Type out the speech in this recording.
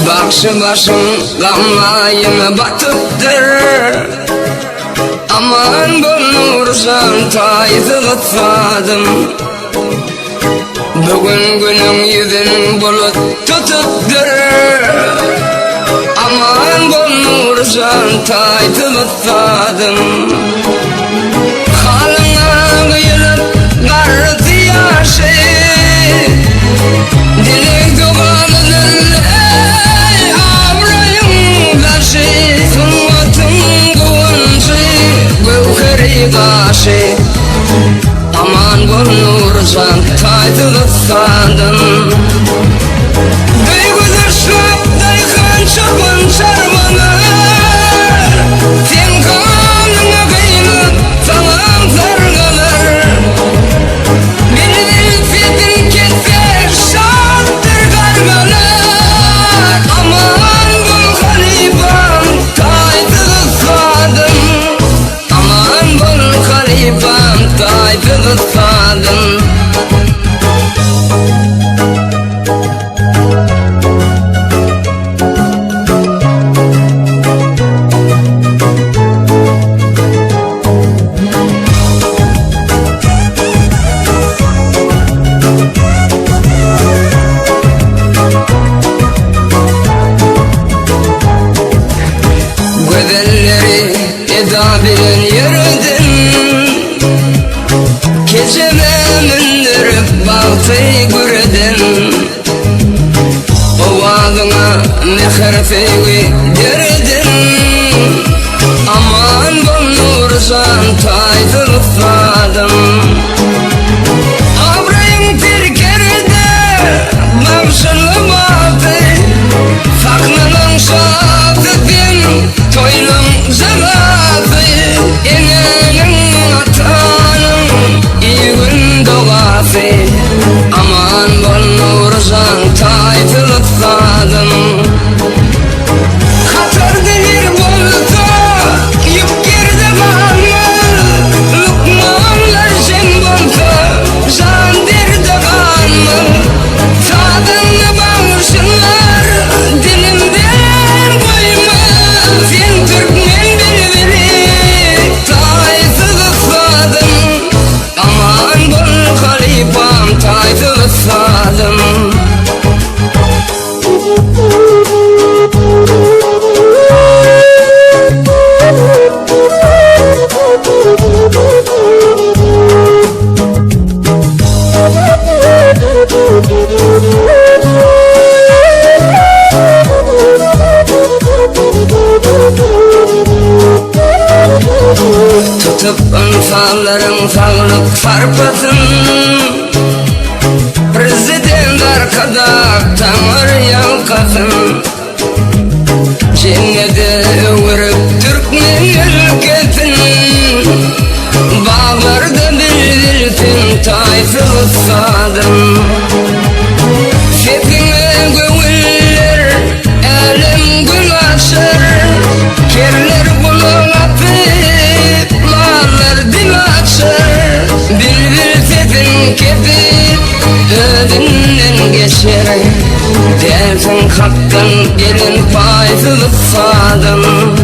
Bakşı başım gamlayına batıptır. Aman bulursan taydı ıtfadım. Bugün günün yüzün bulut tutupdur. Aman bulursan taydı ıtfadım. Halına kıyılıp garıtı yaşı. Dilek duvarının ey avrayım başı. Sunmatın kuvuncu gövheri başı. Aman bulursan taydı ıtfadım. Duygudur şlap daykan çapın çarmanı. Sen kanına kıyılıp tamam zargalar. Beni fedin ketler şattır gargalar. Aman bul halifam taydı ıtfadım. Aman bul halifam taydı ıtfadım. Gözelleri eda bilen yürüdüm. Geceme mündürüp baltayı güredim. Ovadına mehir feyvi derdim. Aman bulursan taydı ıtfadım. Avrayım tirkerde mamşılı batı. Faknalın şatıdın toylum zevatı. Enenin atanın iyi gün doğası. Aman bulursan taydı ıtfadım. Katar denir buldu yıp girdi bağlı. Lukmanlar sen buldu can derdi kanlı. Tadını bağırsınlar dilimden koyma. Sen Türkmen birbiri taydı ıtfadım. Aman bul halifam taydı ıtfadım. Tutup ınsalların sağlık farpatın. Prezident arkada tanır yalkasın. Cennete vurup Türkmen ülketin. Bağlarda bildirsin tayfı ıtfadım. Fethine gönüller elem gül açar. Kerler bulun apıp mallar dil açar. Bülbül fethin kepip ödünden geçer. Dersin haktan gelin payfı ıtfadım.